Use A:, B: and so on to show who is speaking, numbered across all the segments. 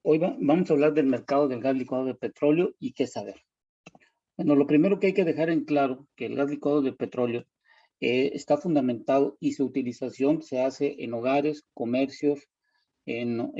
A: Hoy vamos a hablar del mercado del gas licuado de petróleo y qué saber. Bueno, lo primero que hay que dejar en claro que el gas licuado de petróleo está fundamentado y su utilización se hace en hogares, comercios, en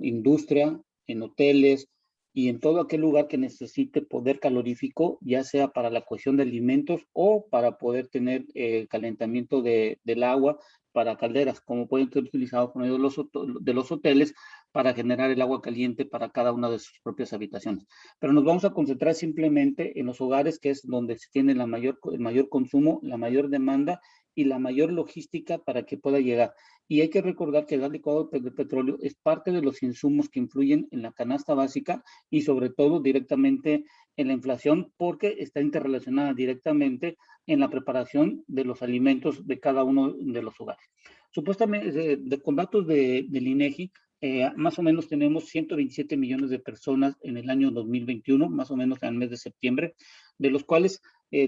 A: industria, en hoteles y en todo aquel lugar que necesite poder calorífico, ya sea para la cocción de alimentos o para poder tener calentamiento del agua para calderas, como pueden ser utilizados por medio de los hoteles para generar el agua caliente para cada una de sus propias habitaciones. Pero nos vamos a concentrar simplemente en los hogares, que es donde se tiene el mayor consumo, la mayor demanda y la mayor logística para que pueda llegar. Y hay que recordar que el gas licuado de petróleo es parte de los insumos que influyen en la canasta básica y sobre todo directamente en la inflación porque está interrelacionada directamente en la preparación de los alimentos de cada uno de los hogares. Supuestamente, con datos del INEGI, más o menos tenemos 127 millones de personas en el año 2021, más o menos en el mes de septiembre, de los cuales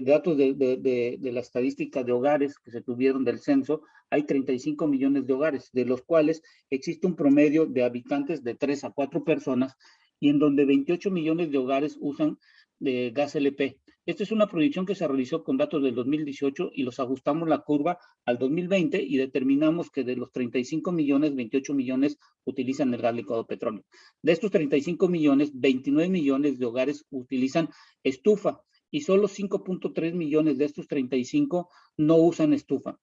A: datos de la estadística de hogares que se tuvieron del censo, hay 35 millones de hogares, de los cuales existe un promedio de habitantes de 3 a 4 personas y en donde 28 millones de hogares usan gas LP. Esta es una proyección que se realizó con datos del 2018 y los ajustamos la curva al 2020 y determinamos que de los 35 millones, 28 millones utilizan el gas licuado de petróleo. De estos 35 millones, 29 millones de hogares utilizan estufa y solo 5.3 millones de estos 35 no usan estufa.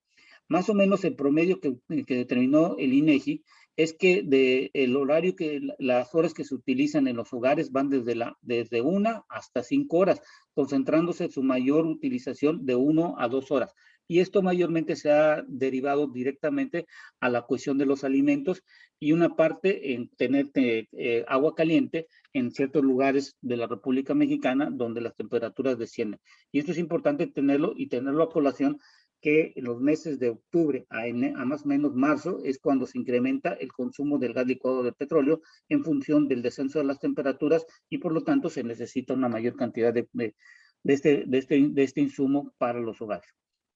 A: Más o menos el promedio que determinó el INEGI es que el horario las horas que se utilizan en los hogares van desde 1 hasta 5 horas, concentrándose su mayor utilización de 1 a 2 horas. Y esto mayormente se ha derivado directamente a la cuestión de los alimentos y una parte en tener agua caliente en ciertos lugares de la República Mexicana donde las temperaturas descienden. Y esto es importante tenerlo y tenerlo a colación que en los meses de octubre a más o menos marzo es cuando se incrementa el consumo del gas licuado de petróleo en función del descenso de las temperaturas y por lo tanto se necesita una mayor cantidad de este insumo para los hogares.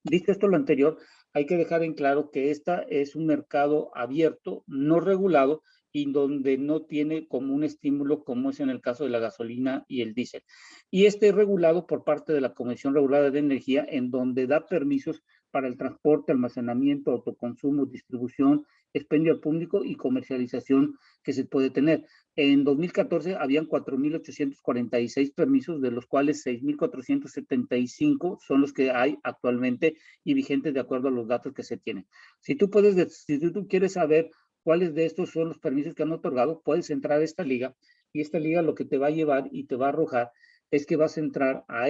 A: Dicho esto lo anterior, hay que dejar en claro que esta es un mercado abierto, no regulado, y donde no tiene como un estímulo como es en el caso de la gasolina y el diésel. Y este es regulado por parte de la Comisión Regulada de Energía, en donde da permisos para el transporte, almacenamiento, autoconsumo, distribución, expendio al público y comercialización que se puede tener. En 2014 habían 4.846 permisos, de los cuales 6.475 son los que hay actualmente y vigentes de acuerdo a los datos que se tienen. Si tú quieres saber cuáles de estos son los permisos que han otorgado, puedes entrar a esta liga y esta liga lo que te va a llevar y te va a arrojar es que vas a entrar a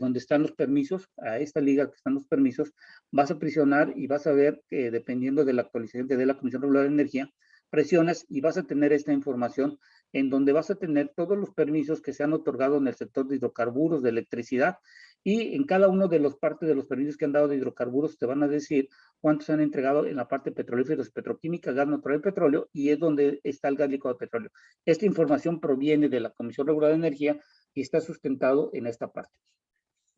A: donde están los permisos, a esta liga que están los permisos, vas a presionar y vas a ver que dependiendo de la actualización de la Comisión Regular de Energía, presionas y vas a tener esta información en donde vas a tener todos los permisos que se han otorgado en el sector de hidrocarburos, de electricidad, y en cada uno de los partes de los permisos que han dado de hidrocarburos te van a decir cuántos han entregado en la parte petrolíferos, petroquímica, gas natural y petróleo, y es donde está el gas licuado de petróleo. Esta información proviene de la Comisión Regular de Energía y está sustentado en esta parte.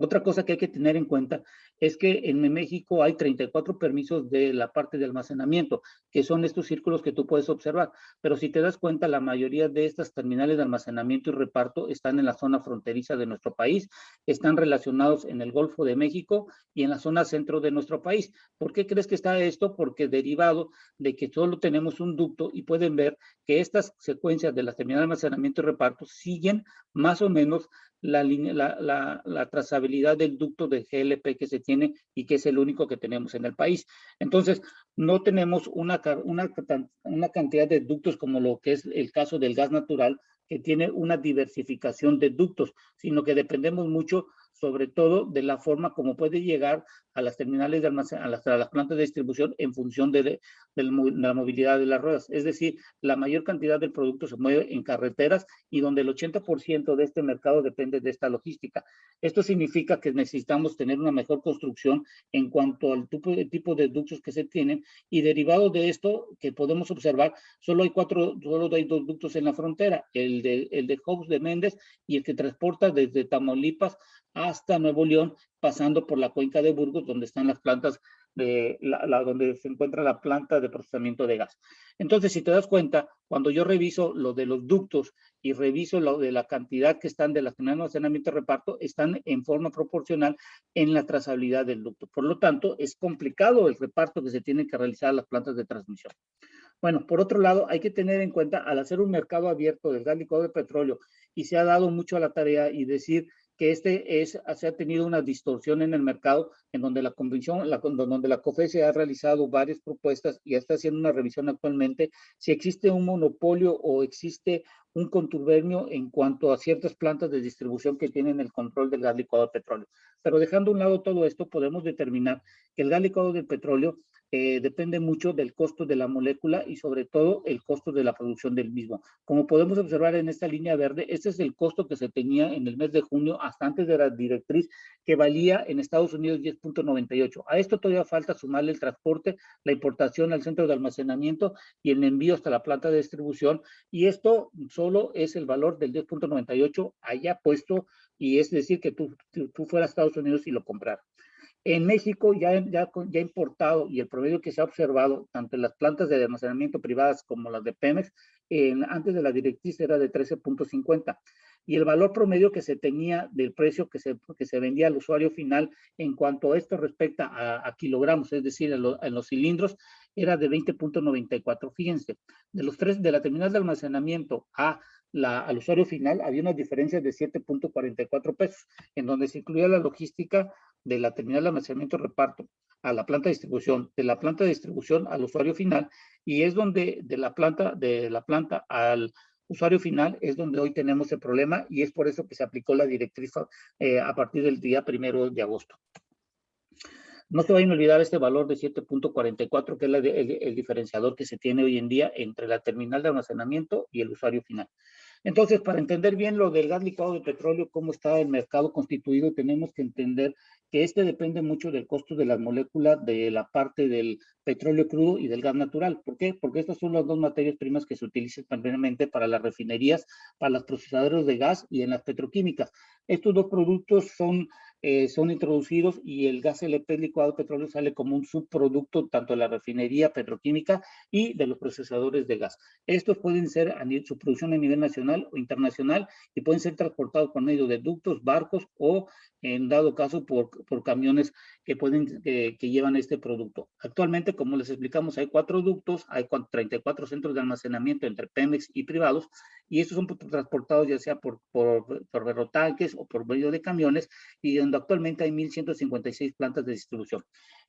A: Otra cosa que hay que tener en cuenta es que en México hay 34 permisos de la parte de almacenamiento, que son estos círculos que tú puedes observar. Pero si te das cuenta, la mayoría de estas terminales de almacenamiento y reparto están en la zona fronteriza de nuestro país, están relacionados en el Golfo de México y en la zona centro de nuestro país. ¿Por qué crees que está esto? Porque derivado de que solo tenemos un ducto y pueden ver que estas secuencias de las terminales de almacenamiento y reparto siguen más o menos la trazabilidad del ducto de GLP que se tiene y que es el único que tenemos en el país. Entonces, no tenemos una cantidad de ductos como lo que es el caso del gas natural, que tiene una diversificación de ductos, sino que dependemos mucho, sobre todo, de la forma como puede llegar a las terminales de almacenamiento, a las plantas de distribución en función de la movilidad de las ruedas. Es decir, la mayor cantidad del producto se mueve en carreteras y donde el 80% de este mercado depende de esta logística. Esto significa que necesitamos tener una mejor construcción en cuanto al tipo de ductos que se tienen y derivado de esto que podemos observar, solo hay dos ductos en la frontera, el de Hobbs de Méndez y el que transporta desde Tamaulipas hasta Nuevo León, pasando por la cuenca de Burgos, donde están las plantas donde se encuentra la planta de procesamiento de gas. Entonces, si te das cuenta, cuando yo reviso lo de los ductos y reviso lo de la cantidad que están de las terminales de almacenamiento y reparto, están en forma proporcional en la trazabilidad del ducto. Por lo tanto, es complicado el reparto que se tiene que realizar a las plantas de transmisión. Bueno, por otro lado, hay que tener en cuenta, al hacer un mercado abierto del gas licuado de petróleo, y se ha dado mucho a la tarea y decir que se ha tenido una distorsión en el mercado, en donde donde la COFECE ha realizado varias propuestas y está haciendo una revisión actualmente, si existe un monopolio o existe un contubernio en cuanto a ciertas plantas de distribución que tienen el control del gas licuado de petróleo. Pero dejando a un lado todo esto, podemos determinar que el gas licuado del petróleo depende mucho del costo de la molécula y sobre todo el costo de la producción del mismo. Como podemos observar en esta línea verde, este es el costo que se tenía en el mes de junio hasta antes de la directriz, que valía en Estados Unidos 10.98. A esto todavía falta sumarle el transporte, la importación al centro de almacenamiento y el envío hasta la planta de distribución, y esto solo es el valor del 10.98 allá puesto, y es decir que tú fueras a Estados Unidos y lo compraras. En México ya importado, y el promedio que se ha observado tanto en las plantas de almacenamiento privadas como las de Pemex, antes de la directriz era de 13.50. Y el valor promedio que se tenía del precio que se vendía al usuario final en cuanto a esto respecta a kilogramos, es decir, en los cilindros, era de 20.94. Fíjense, de la terminal de almacenamiento al usuario final había una diferencia de 7.44 pesos, en donde se incluía la logística de la terminal de almacenamiento reparto a la planta de distribución, de la planta de distribución al usuario final, y es donde de la planta al usuario final es donde hoy tenemos el problema, y es por eso que se aplicó la directriz a partir del día 1 de agosto. No se vayan a olvidar este valor de 7.44, que es el diferenciador que se tiene hoy en día entre la terminal de almacenamiento y el usuario final. Entonces, para entender bien lo del gas licuado de petróleo, cómo está el mercado constituido, tenemos que entender que depende mucho del costo de las moléculas de la parte del petróleo crudo y del gas natural. ¿Por qué? Porque estas son las dos materias primas que se utilizan primeramente para las refinerías, para los procesadores de gas y en las petroquímicas. Estos dos productos son introducidos, y el gas LP licuado de petróleo sale como un subproducto tanto de la refinería petroquímica y de los procesadores de gas. Estos pueden ser su producción a nivel nacional o internacional, y pueden ser transportados por medio de ductos, barcos o, en dado caso, por camiones que llevan este producto. Actualmente, como les explicamos, hay 4 ductos, hay 34 centros de almacenamiento entre Pemex y privados, y estos son transportados ya sea por ferrotanques o por medio de camiones, y donde actualmente hay 1,156 plantas de distribución.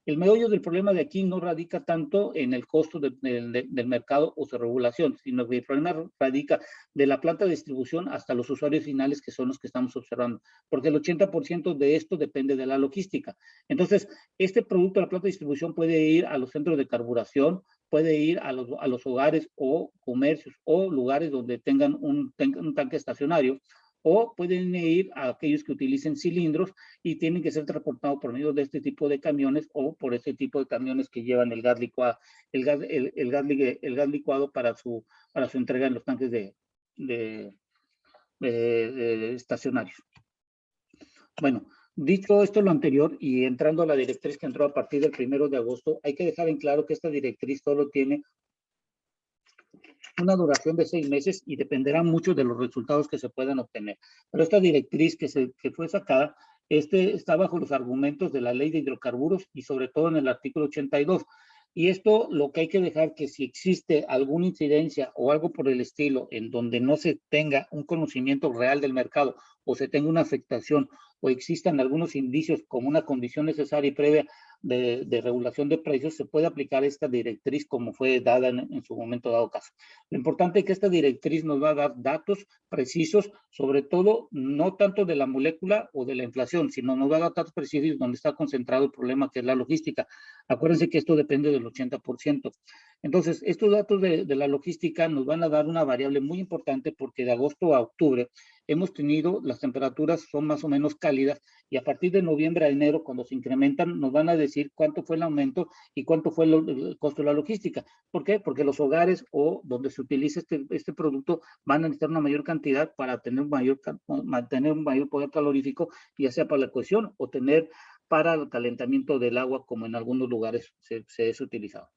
A: El meollo del problema de aquí no radica tanto en el costo del mercado o su regulación, sino que el problema radica de la planta de distribución hasta los usuarios finales, que son los que estamos observando, porque el 80% de esto depende de la logística. Entonces, este producto de la planta de distribución puede ir a los centros de carburación, puede ir a los hogares o comercios o lugares donde tengan un tanque estacionario, o pueden ir a aquellos que utilicen cilindros y tienen que ser transportados por medio de este tipo de camiones o por este tipo de camiones que llevan el gas licuado, el gas licuado para su entrega en los tanques de estacionarios. Bueno, dicho esto lo anterior y entrando a la directriz que entró a partir del 1 de agosto, hay que dejar en claro que esta directriz solo tiene una duración de 6 meses y dependerá mucho de los resultados que se puedan obtener. Pero esta directriz que fue sacada está bajo los argumentos de la Ley de Hidrocarburos y sobre todo en el artículo 82. Y esto, lo que hay que dejar, que si existe alguna incidencia o algo por el estilo en donde no se tenga un conocimiento real del mercado, o se tenga una afectación, o existan algunos indicios como una condición necesaria y previa de regulación de precios, se puede aplicar esta directriz como fue dada en su momento dado caso. Lo importante es que esta directriz nos va a dar datos precisos, sobre todo no tanto de la molécula o de la inflación, sino nos va a dar datos precisos donde está concentrado el problema, que es la logística. Acuérdense que esto depende del 80%. Entonces, estos datos de la logística nos van a dar una variable muy importante, porque de agosto a octubre hemos tenido, las temperaturas son más o menos cálidas, y a partir de noviembre a enero, cuando se incrementan, nos van a decir cuánto fue el aumento y cuánto fue el costo de la logística. ¿Por qué? Porque los hogares o donde se utiliza este producto van a necesitar una mayor cantidad para mantener un mayor poder calorífico, ya sea para la cohesión o tener para el calentamiento del agua, como en algunos lugares se es utilizado.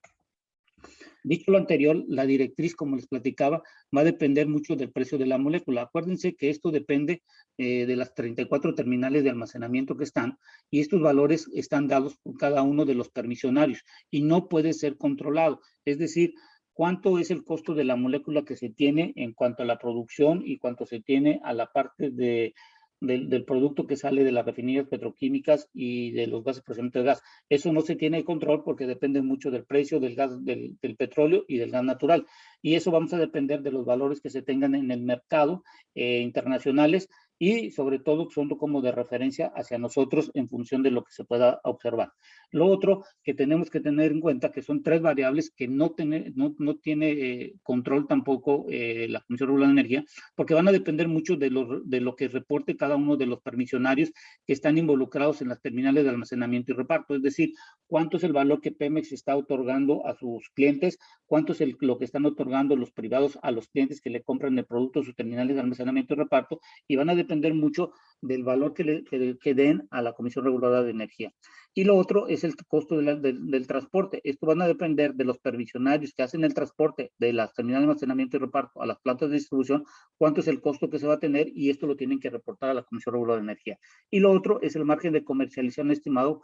A: Dicho lo anterior, la directriz, como les platicaba, va a depender mucho del precio de la molécula. Acuérdense que esto depende de las 34 terminales de almacenamiento que están, y estos valores están dados por cada uno de los permisionarios y no puede ser controlado. Es decir, cuánto es el costo de la molécula que se tiene en cuanto a la producción y cuánto se tiene a la parte del producto que sale de las refinerías petroquímicas y de los gases procedentes de gas. Eso no se tiene control porque depende mucho del precio del gas, del petróleo y del gas natural. Y eso vamos a depender de los valores que se tengan en el mercado internacionales, y sobre todo son como de referencia hacia nosotros en función de lo que se pueda observar. Lo otro que tenemos que tener en cuenta que son 3 variables que no tiene control tampoco la Comisión Reguladora de Energía, porque van a depender mucho de lo que reporte cada uno de los permisionarios que están involucrados en las terminales de almacenamiento y reparto. Es decir, cuánto es el valor que Pemex está otorgando a sus clientes, cuánto es lo que están otorgando los privados a los clientes que le compran el producto a sus terminales de almacenamiento y reparto, y van a depender mucho del valor que den a la Comisión Reguladora de Energía. Y lo otro es el costo del transporte. Esto van a depender de los permisionarios que hacen el transporte de las terminales de almacenamiento y reparto a las plantas de distribución, cuánto es el costo que se va a tener, y esto lo tienen que reportar a la Comisión Reguladora de Energía. Y lo otro es el margen de comercialización estimado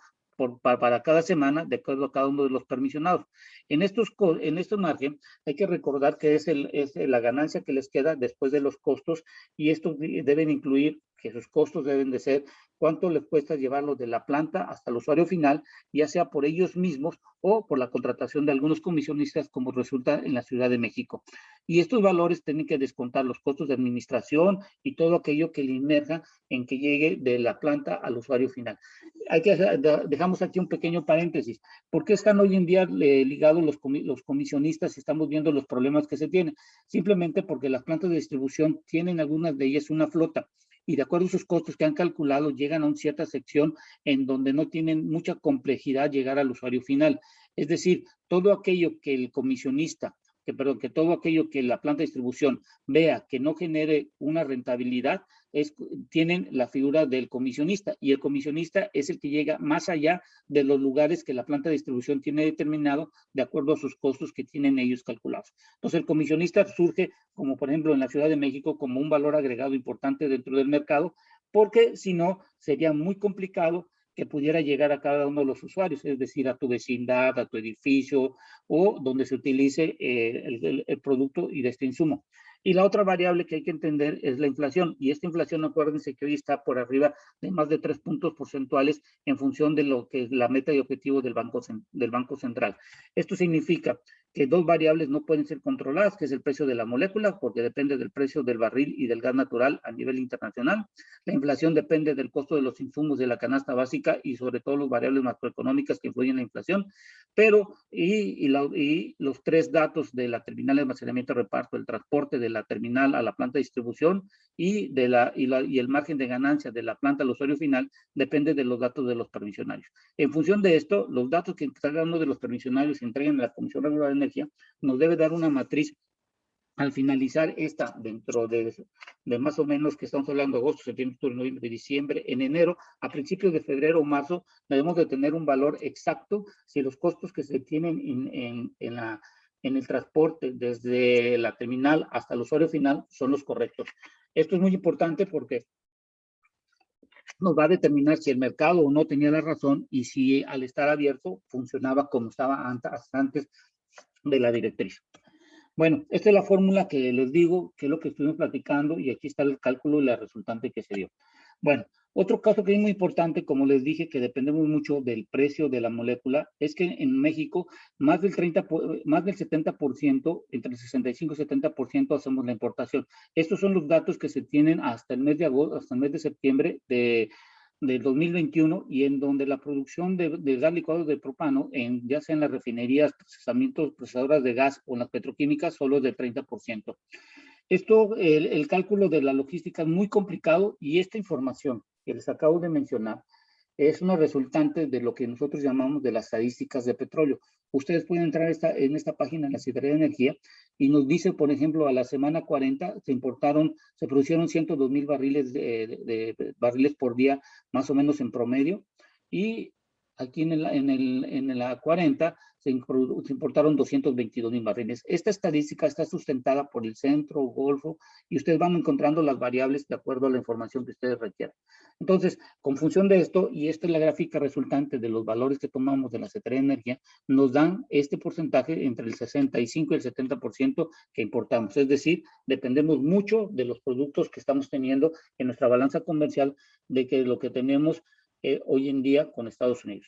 A: para cada semana, de acuerdo a cada uno de los permisionados. En estos margen, hay que recordar que es la ganancia que les queda después de los costos, y estos deben incluir que sus costos deben de ser cuánto les cuesta llevarlo de la planta hasta el usuario final, ya sea por ellos mismos o por la contratación de algunos comisionistas, como resulta en la Ciudad de México. Y estos valores tienen que descontar los costos de administración y todo aquello que le inmerja en que llegue de la planta al usuario final. Dejamos aquí un pequeño paréntesis. ¿Por qué están hoy en día ligados los comisionistas y estamos viendo los problemas que se tienen? Simplemente porque las plantas de distribución tienen algunas de ellas una flota, y de acuerdo a sus costos que han calculado, llegan a una cierta sección en donde no tienen mucha complejidad llegar al usuario final. Es decir, todo aquello que el comisionista, que todo aquello que la planta de distribución vea que no genere una rentabilidad, tienen la figura del comisionista, y el comisionista es el que llega más allá de los lugares que la planta de distribución tiene determinado de acuerdo a sus costos que tienen ellos calculados. Entonces, el comisionista surge, como por ejemplo en la Ciudad de México, como un valor agregado importante dentro del mercado, porque si no, sería muy complicado que pudiera llegar a cada uno de los usuarios, es decir, a tu vecindad, a tu edificio, o donde se utilice el producto y de este insumo. Y la otra variable que hay que entender es la inflación, y esta inflación, acuérdense que hoy está por arriba de más de 3 puntos porcentuales en función de lo que es la meta y objetivo del Banco Central. Esto significa que 2 variables no pueden ser controladas, que es el precio de la molécula, porque depende del precio del barril y del gas natural a nivel internacional. La inflación depende del costo de los insumos de la canasta básica y sobre todo las variables macroeconómicas que influyen en la inflación, pero y los 3 datos de la terminal de almacenamiento y reparto, el transporte de la terminal a la planta de distribución y el margen de ganancia de la planta al usuario final, depende de los datos de los permisionarios. En función de esto, los datos que cada uno de los permisionarios entreguen a la Comisión Reguladora de Energía nos debe dar una matriz al finalizar esta, dentro de más o menos que estamos hablando de agosto, septiembre, octubre, noviembre, diciembre, en enero, a principios de febrero o marzo, debemos de tener un valor exacto si los costos que se tienen en el transporte desde la terminal hasta el usuario final son los correctos. Esto es muy importante porque nos va a determinar si el mercado o no tenía la razón y si al estar abierto funcionaba como estaba antes de la directriz. Bueno, esta es la fórmula que les digo, que es lo que estuvimos platicando, y aquí está el cálculo y la resultante que se dio. Bueno, otro caso que es muy importante, como les dije, que dependemos mucho del precio de la molécula, es que en México más del 70%, entre el 65 y 70% hacemos la importación. Estos son los datos que se tienen hasta el mes de agosto, hasta el mes de septiembre del 2021, y en donde la producción de gas licuado de propano, ya sea en las refinerías, procesadoras de gas o en las petroquímicas, solo es del 30%. Esto, el cálculo de la logística es muy complicado, y esta información que les acabo de mencionar es una resultante de lo que nosotros llamamos de las estadísticas de petróleo. Ustedes pueden entrar en esta página, en la Secretaría de Energía, y nos dice, por ejemplo, a la semana 40 se produjeron 102,000 barriles barriles por día, más o menos en promedio, y aquí en la 40 se importaron 222,000 barriles. Esta estadística está sustentada por el Centro, Golfo, y ustedes van encontrando las variables de acuerdo a la información que ustedes requieran. Entonces, con función de esto, y esta es la gráfica resultante de los valores que tomamos de la Secretaría de Energía, nos dan este porcentaje entre el 65 y el 70% que importamos. Es decir, dependemos mucho de los productos que estamos teniendo en nuestra balanza comercial, de que lo que tenemos hoy en día con Estados Unidos.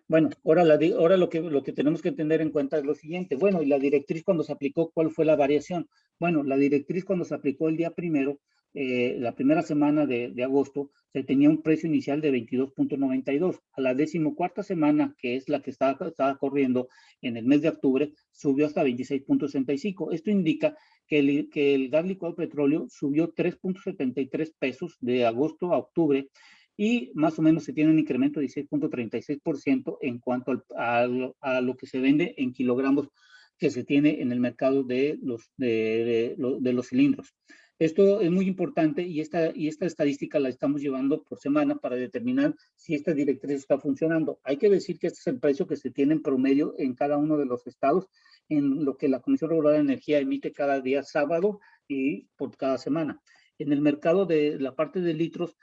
A: Bueno, ahora lo que tenemos que tener en cuenta es lo siguiente. Bueno, y la directriz cuando se aplicó, ¿cuál fue la variación? Bueno, la directriz cuando se aplicó el día primero, la primera semana de agosto, se tenía un precio inicial de 22.92. A la 14ª semana, que es la que estaba corriendo en el mes de octubre, subió hasta 26.65. Esto indica que el gas licuado de petróleo subió 3.73 pesos de agosto a octubre, y más o menos se tiene un incremento de 16.36% en cuanto a lo que se vende en kilogramos que se tiene en el mercado de los cilindros. Esto es muy importante, y esta estadística la estamos llevando por semana para determinar si esta directriz está funcionando. Hay que decir que este es el precio que se tiene en promedio en cada uno de los estados, en lo que la Comisión Reguladora de Energía emite cada día sábado y por cada semana. En el mercado de la parte de litros,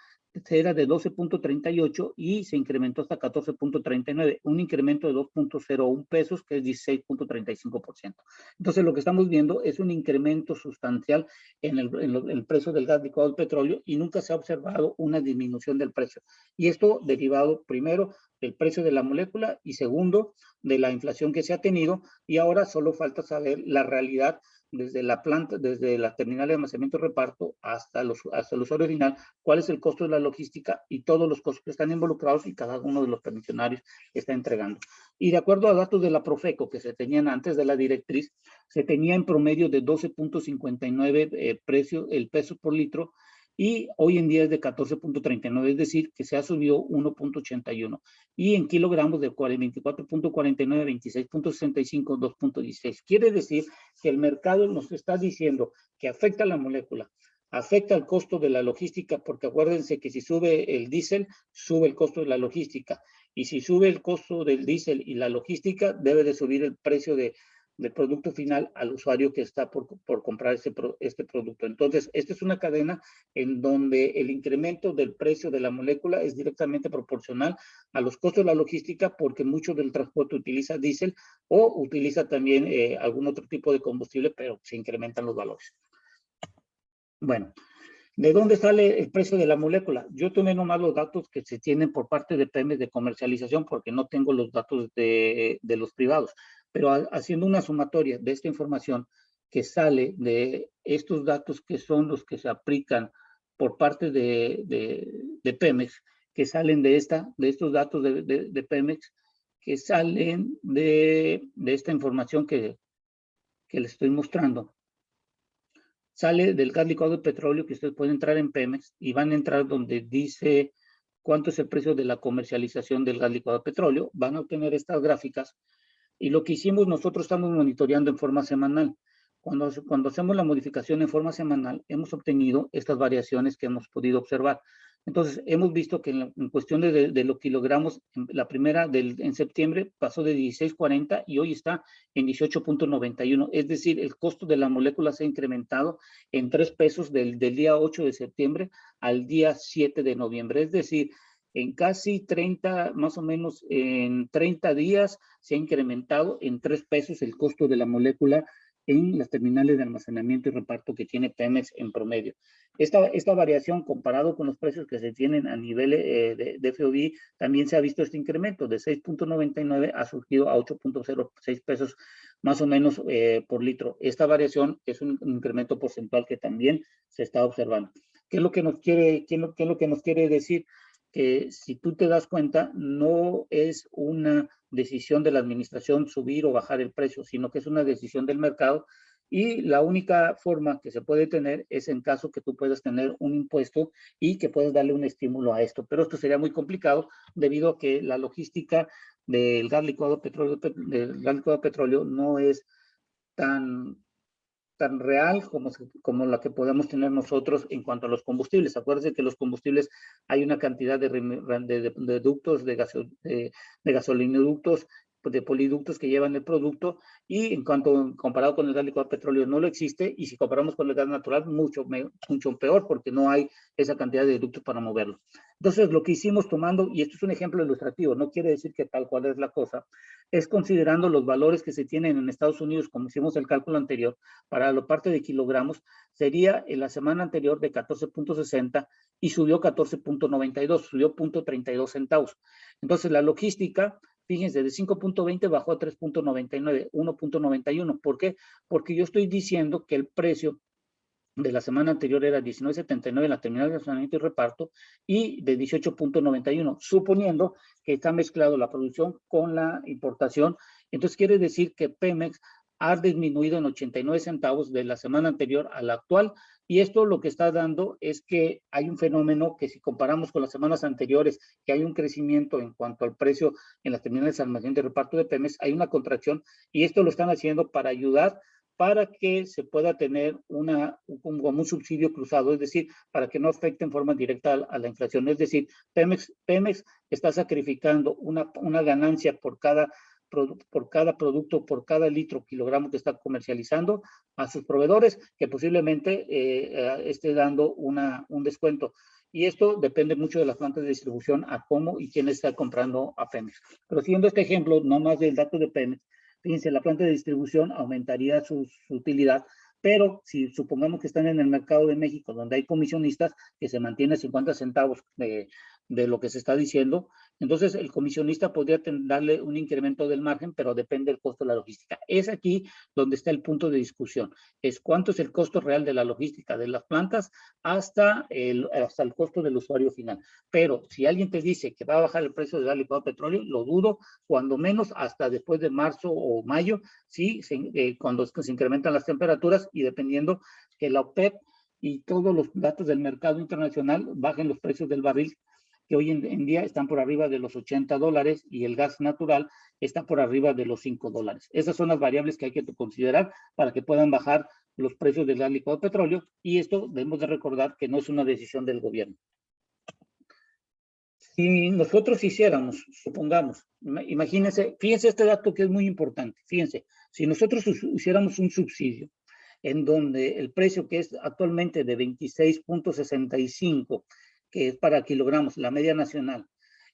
A: era de 12.38 y se incrementó hasta 14.39, un incremento de 2.01 pesos, que es 16.35%. Entonces, lo que estamos viendo es un incremento sustancial en el precio del gas licuado del petróleo, y nunca se ha observado una disminución del precio. Y esto derivado, primero, del precio de la molécula, y segundo, de la inflación que se ha tenido, y ahora solo falta saber la realidad desde la planta, desde la terminal de almacenamiento y reparto hasta el usuario final, cuál es el costo de la logística y todos los costos que están involucrados y cada uno de los permisionarios está entregando. Y de acuerdo a datos de la Profeco que se tenían antes de la directriz, se tenía en promedio de 12.59 el peso por litro, y hoy en día es de 14.39, es decir, que se ha subido 1.81. Y en kilogramos de 24.49, 26.65, 2.16. Quiere decir que el mercado nos está diciendo que afecta a la molécula, afecta al costo de la logística, porque acuérdense que si sube el diésel, sube el costo de la logística. Y si sube el costo del diésel y la logística, debe de subir el precio del producto final al usuario que está por comprar este producto. Entonces, esta es una cadena en donde el incremento del precio de la molécula es directamente proporcional a los costos de la logística, porque mucho del transporte utiliza diésel o utiliza también algún otro tipo de combustible, pero se incrementan los valores. Bueno, ¿de dónde sale el precio de la molécula? Yo tomé nomás los datos que se tienen por parte de Pemex de comercialización, porque no tengo los datos de los privados, pero haciendo una sumatoria de esta información que sale de estos datos, que son los que se aplican por parte de Pemex, que salen de estos datos de Pemex, que salen de esta información que les estoy mostrando. Sale del gas licuado de petróleo, que ustedes pueden entrar en Pemex y van a entrar donde dice cuánto es el precio de la comercialización del gas licuado de petróleo. Van a obtener estas gráficas, y lo que hicimos, nosotros estamos monitoreando en forma semanal. Cuando hacemos la modificación en forma semanal, hemos obtenido estas variaciones que hemos podido observar. Entonces, hemos visto que en cuestión de los kilogramos, la primera en septiembre pasó de 16.40 y hoy está en 18.91. Es decir, el costo de la molécula se ha incrementado en 3 pesos del día 8 de septiembre al día 7 de noviembre. Es decir, en casi 30, más o menos en 30 días, se ha incrementado en 3 pesos el costo de la molécula en las terminales de almacenamiento y reparto que tiene Pemex en promedio. Esta variación, comparado con los precios que se tienen a nivel de FOB, también se ha visto este incremento de 6.99, ha surgido a 8.06 pesos más o menos por litro. Esta variación es un incremento porcentual que también se está observando. ¿Qué es lo que nos quiere decir? Que si tú te das cuenta, no es una decisión de la administración subir o bajar el precio, sino que es una decisión del mercado, y la única forma que se puede tener es en caso que tú puedas tener un impuesto y que puedas darle un estímulo a esto, pero esto sería muy complicado debido a que la logística del gas licuado de petróleo no es tan tan real como la que podemos tener nosotros en cuanto a los combustibles. Acuérdense que los combustibles hay una cantidad de ductos, de gasolineductos, de poliductos que llevan el producto, y en cuanto comparado con el gas licuado de petróleo no lo existe, y si comparamos con el gas natural mucho peor, porque no hay esa cantidad de ductos para moverlo. Entonces lo que hicimos tomando, y esto es un ejemplo ilustrativo, no quiere decir que tal cual es la cosa, es considerando los valores que se tienen en Estados Unidos, como hicimos el cálculo anterior, para la parte de kilogramos, sería en la semana anterior de 14.60 y subió 14.92, subió 0.32 centavos. Entonces la logística, fíjense, de 5.20 bajó a 3.99, 1.91. ¿Por qué? Porque yo estoy diciendo que el precio de la semana anterior era 19.79 en la terminal de almacenamiento y reparto y de 18.91, suponiendo que está mezclado la producción con la importación. Entonces quiere decir que Pemex ha disminuido en 89 centavos de la semana anterior a la actual, y esto lo que está dando es que hay un fenómeno que, si comparamos con las semanas anteriores, que hay un crecimiento en cuanto al precio en las terminales de almacenamiento y reparto de Pemex, hay una contracción, y esto lo están haciendo para ayudar para que se pueda tener como un subsidio cruzado, es decir, para que no afecte en forma directa a la inflación. Es decir, Pemex está sacrificando una ganancia por cada producto, por cada litro, kilogramo que está comercializando a sus proveedores, que posiblemente esté dando un descuento. Y esto depende mucho de las plantas de distribución, a cómo y quién está comprando a Pemex. Pero siguiendo este ejemplo, no más del dato de Pemex, fíjense, la planta de distribución aumentaría su utilidad, pero si supongamos que están en el mercado de México, donde hay comisionistas, que se mantiene 50 centavos de lo que se está diciendo, entonces el comisionista podría darle un incremento del margen, pero depende del costo de la logística. Es aquí donde está el punto de discusión, es cuánto es el costo real de la logística de las plantas hasta el costo del usuario final. Pero si alguien te dice que va a bajar el precio del gas licuado de petróleo, lo dudo, cuando menos hasta después de marzo o mayo, ¿sí? Cuando se incrementan las temperaturas, y dependiendo que la OPEP y todos los datos del mercado internacional bajen los precios del barril, que hoy en día están por arriba de los $80, y el gas natural está por arriba de los $5. Esas son las variables que hay que considerar para que puedan bajar los precios del gas licuado de petróleo, y esto debemos de recordar que no es una decisión del gobierno. Si nosotros hiciéramos, supongamos, imagínense, fíjense este dato que es muy importante, fíjense, si nosotros hiciéramos un subsidio en donde el precio, que es actualmente de 26.65, que es para kilogramos, la media nacional,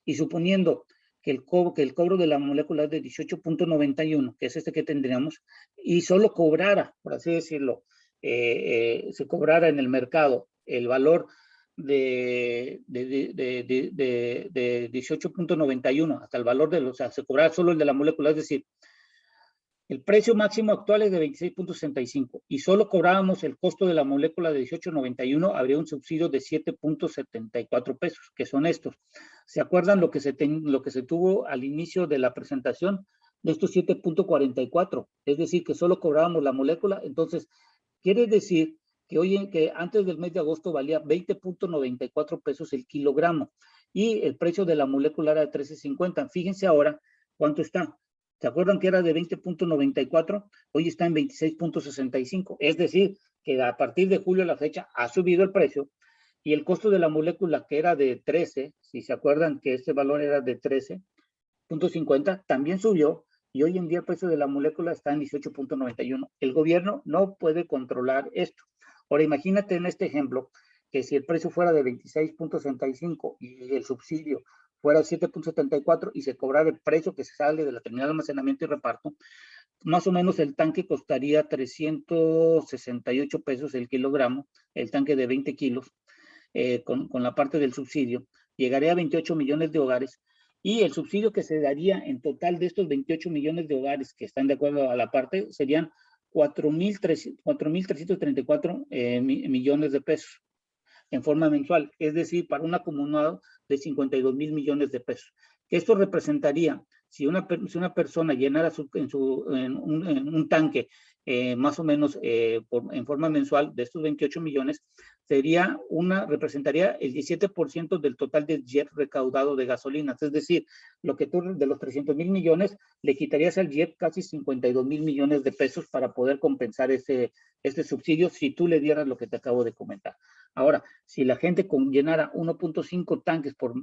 A: y suponiendo que el cobro de la molécula es de 18.91, que es este que tendríamos, y solo cobrara, por así decirlo, se cobrara en el mercado el valor de 18.91 hasta el valor o sea, se cobrara solo el de la molécula, es decir, el precio máximo actual es de 26.65 y solo cobrábamos el costo de la molécula de 18.91, habría un subsidio de 7.74 pesos, que son estos. ¿Se acuerdan lo que se tuvo al inicio de la presentación? De estos 7.44, es decir, que solo cobrábamos la molécula. Entonces, quiere decir que antes del mes de agosto valía 20.94 pesos el kilogramo y el precio de la molécula era de 13.50. Fíjense ahora cuánto está. ¿Se acuerdan que era de 20.94? Hoy está en 26.65. Es decir, que a partir de julio a la fecha ha subido el precio, y el costo de la molécula, que era de 13, si se acuerdan que este valor era de 13.50, también subió, y hoy en día el precio de la molécula está en 18.91. El gobierno no puede controlar esto. Ahora imagínate en este ejemplo que si el precio fuera de 26.65 y el subsidio fuera 7.74 y se cobrara el precio que se sale de la terminal de almacenamiento y reparto, más o menos el tanque costaría 368 pesos el kilogramo, el tanque de 20 kilos, con la parte del subsidio, llegaría a 28 millones de hogares, y el subsidio que se daría en total de estos 28 millones de hogares que están de acuerdo a la parte serían 4.334 millones de pesos en forma mensual, es decir, para un acumulado de 52,000 millones de pesos. Esto representaría, si una persona llenara en un tanque más o menos en forma mensual de estos 28 millones, representaría el 17% del total del JEP recaudado de gasolinas. Es decir, lo que tú de los 300,000 millones, le quitarías al JEP casi 52,000 millones de pesos para poder compensar este subsidio si tú le dieras lo que te acabo de comentar. Ahora, si la gente llenara 1.5 tanques por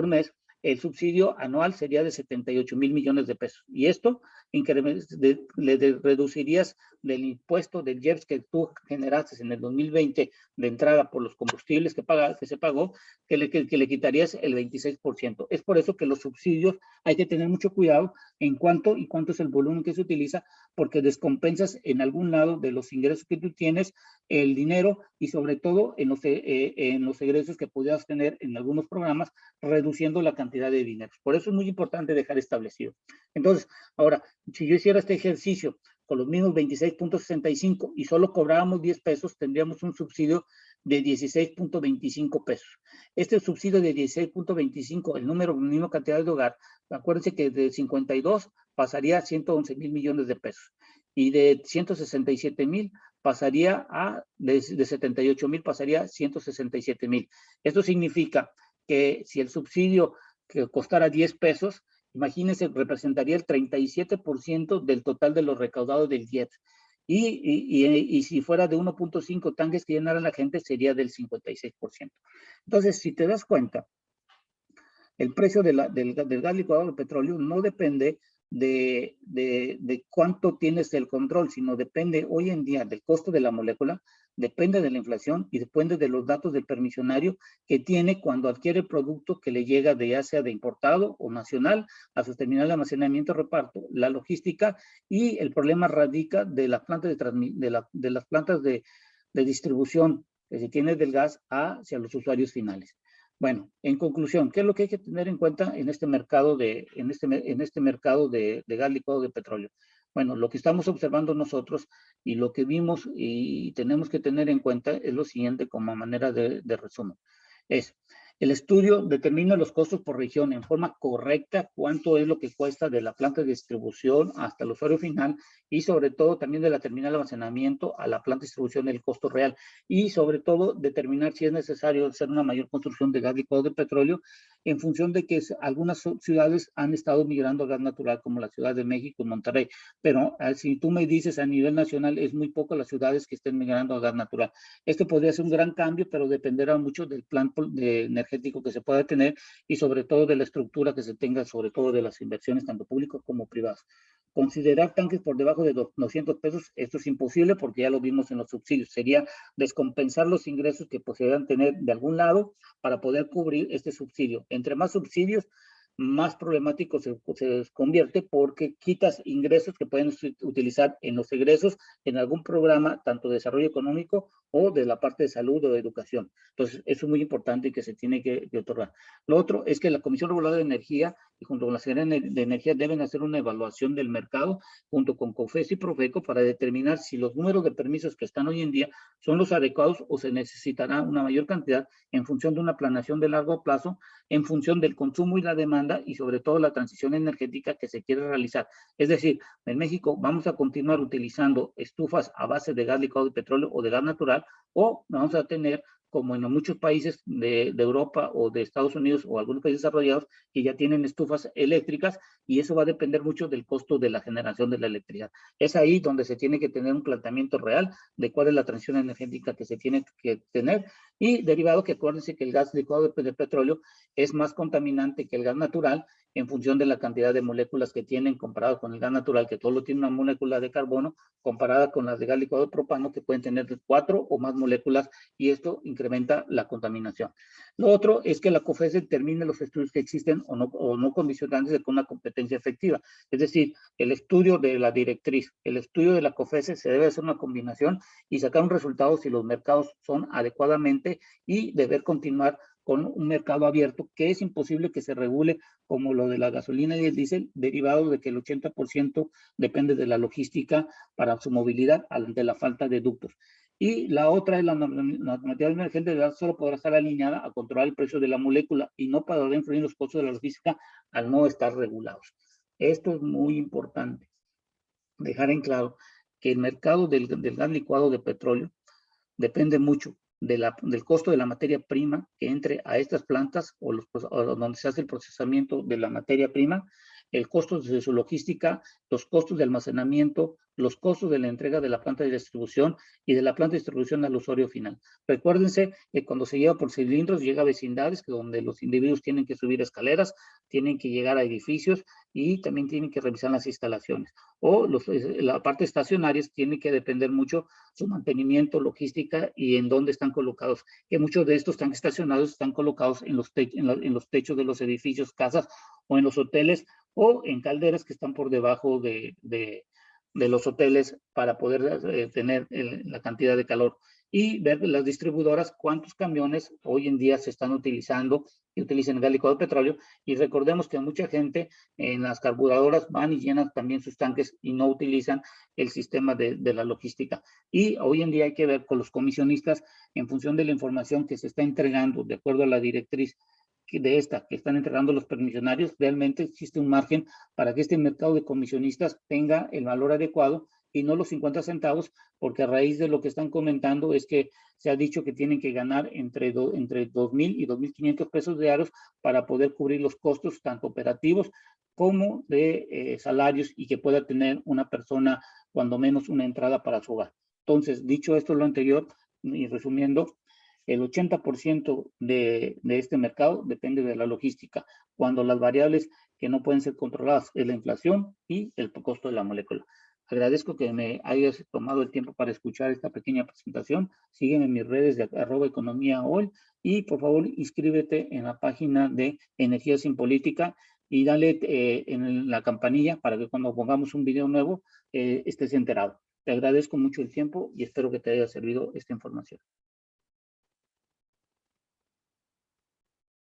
A: mes, el subsidio anual sería de 78,000 millones de pesos. Y esto le reducirías del impuesto del IEPS que tú generaste en el 2020 de entrada por los combustibles que se pagó, que le quitarías el 26%. Es por eso que los subsidios hay que tener mucho cuidado en cuánto es el volumen que se utiliza, porque descompensas en algún lado de los ingresos que tú tienes el dinero y sobre todo en los egresos que pudieras tener en algunos programas, reduciendo la cantidad de dinero. Por eso es muy importante dejar establecido. Entonces, ahora, si yo hiciera este ejercicio con los mismos 26.65 y solo cobrábamos 10 pesos, tendríamos un subsidio de 16.25 pesos. Este subsidio de 16.25, el número, misma cantidad de hogar, acuérdense que de 52 pasaría a 111,000 millones de pesos y de 167,000 pasaría de 78,000 pasaría a 167,000. Esto significa que si el subsidio que costara 10 pesos, imagínense, representaría el 37% del total de los recaudados del IEPS. Y si fuera de 1.5 tanques que llenara la gente, sería del 56%. Entonces, si te das cuenta, el precio del gas licuado del petróleo no depende de cuánto tienes el control, sino depende hoy en día del costo de la molécula, depende de la inflación y depende de los datos del permisionario que tiene cuando adquiere el producto que le llega ya sea de importado o nacional a su terminal de almacenamiento, reparto, la logística, y el problema radica de las plantas de las plantas de distribución que se tiene del gas hacia los usuarios finales. Bueno, en conclusión, ¿qué es lo que hay que tener en cuenta en este mercado de gas licuado de petróleo? Bueno, lo que estamos observando nosotros y lo que vimos y tenemos que tener en cuenta es lo siguiente como manera de resumen. El estudio determina los costos por región en forma correcta, cuánto es lo que cuesta de la planta de distribución hasta el usuario final y sobre todo también de la terminal de almacenamiento a la planta de distribución el costo real y sobre todo determinar si es necesario hacer una mayor construcción de gas licuado de petróleo en función de que algunas ciudades han estado migrando a gas natural como la Ciudad de México y Monterrey, pero si tú me dices a nivel nacional es muy poco las ciudades que estén migrando a gas natural. Esto podría ser un gran cambio, pero dependerá mucho del plan energético que se pueda tener y sobre todo de la estructura que se tenga, sobre todo de las inversiones tanto públicas como privadas. Considerar tanques por debajo de 200 pesos, esto es imposible porque ya lo vimos en los subsidios, sería descompensar los ingresos que podrían tener de algún lado para poder cubrir este subsidio. Entre más subsidios, más problemático se convierte porque quitas ingresos que pueden utilizar en los egresos en algún programa, tanto de desarrollo económico o de la parte de salud o de educación. Entonces, eso es muy importante y que se tiene que otorgar. Lo otro es que la Comisión Reguladora de Energía y junto con la Secretaría de Energía deben hacer una evaluación del mercado junto con COFECE y Profeco para determinar si los números de permisos que están hoy en día son los adecuados o se necesitará una mayor cantidad en función de una planeación de largo plazo, en función del consumo y la demanda y sobre todo la transición energética que se quiere realizar. Es decir, en México vamos a continuar utilizando estufas a base de gas licuado de petróleo o de gas natural, o vamos a tener, como en muchos países de Europa o de Estados Unidos o algunos países desarrollados, que ya tienen estufas eléctricas, y eso va a depender mucho del costo de la generación de la electricidad. Es ahí donde se tiene que tener un planteamiento real de cuál es la transición energética que se tiene que tener, y derivado que acuérdense que el gas licuado de petróleo es más contaminante que el gas natural en función de la cantidad de moléculas que tienen comparado con el gas natural, que solo tiene una molécula de carbono, comparada con las de gas licuado de propano, que pueden tener 4 o más moléculas, y esto incrementa la contaminación. Lo otro es que la COFECE determine los estudios que existen o no condicionantes de una competencia efectiva. Es decir, el estudio de la directriz, el estudio de la COFECE, se debe hacer una combinación y sacar un resultado si los mercados son adecuadamente, y deber continuar con un mercado abierto, que es imposible que se regule como lo de la gasolina y el diésel, derivado de que el 80% depende de la logística para su movilidad ante la falta de ductos. Y la otra es la normativa emergente de gas solo podrá estar alineada a controlar el precio de la molécula y no podrá influir en los costos de la logística al no estar regulados. Esto es muy importante. dejar en claro que el mercado del gas licuado de petróleo depende mucho del costo de la materia prima que entre a estas plantas o donde se hace el procesamiento de la materia prima, el costo de su logística, los costos de almacenamiento, los costos de la entrega de la planta de distribución y de la planta de distribución al usuario final. Recuérdense que cuando se lleva por cilindros llega a vecindades donde los individuos tienen que subir escaleras, tienen que llegar a edificios y también tienen que revisar las instalaciones. O la parte estacionaria tiene que depender mucho su mantenimiento, logística y en dónde están colocados. Que muchos de estos están estacionados, están colocados en los techos de los edificios, casas o en los hoteles o en calderas que están por debajo de los hoteles para poder tener la cantidad de calor y ver las distribuidoras cuántos camiones hoy en día se están utilizando y utilizan gas licuado de petróleo. Y recordemos que mucha gente en las carburadoras van y llenan también sus tanques y no utilizan el sistema de la logística. Y hoy en día hay que ver con los comisionistas en función de la información que se está entregando de acuerdo a la directriz que están entregando los permisionarios, realmente existe un margen para que este mercado de comisionistas tenga el valor adecuado y no los 50 centavos, porque a raíz de lo que están comentando es que se ha dicho que tienen que ganar entre 2,000 y 2,500 pesos diarios para poder cubrir los costos tanto operativos como de salarios y que pueda tener una persona cuando menos una entrada para su hogar. Entonces, dicho esto lo anterior y resumiendo, el 80% de este mercado depende de la logística, cuando las variables que no pueden ser controladas es la inflación y el costo de la molécula. Agradezco que me hayas tomado el tiempo para escuchar esta pequeña presentación. Sígueme en mis redes de @economía_hoy y por favor inscríbete en la página de Energía Sin Política y dale en la campanilla para que cuando pongamos un video nuevo estés enterado. Te agradezco mucho el tiempo y espero que te haya servido esta información.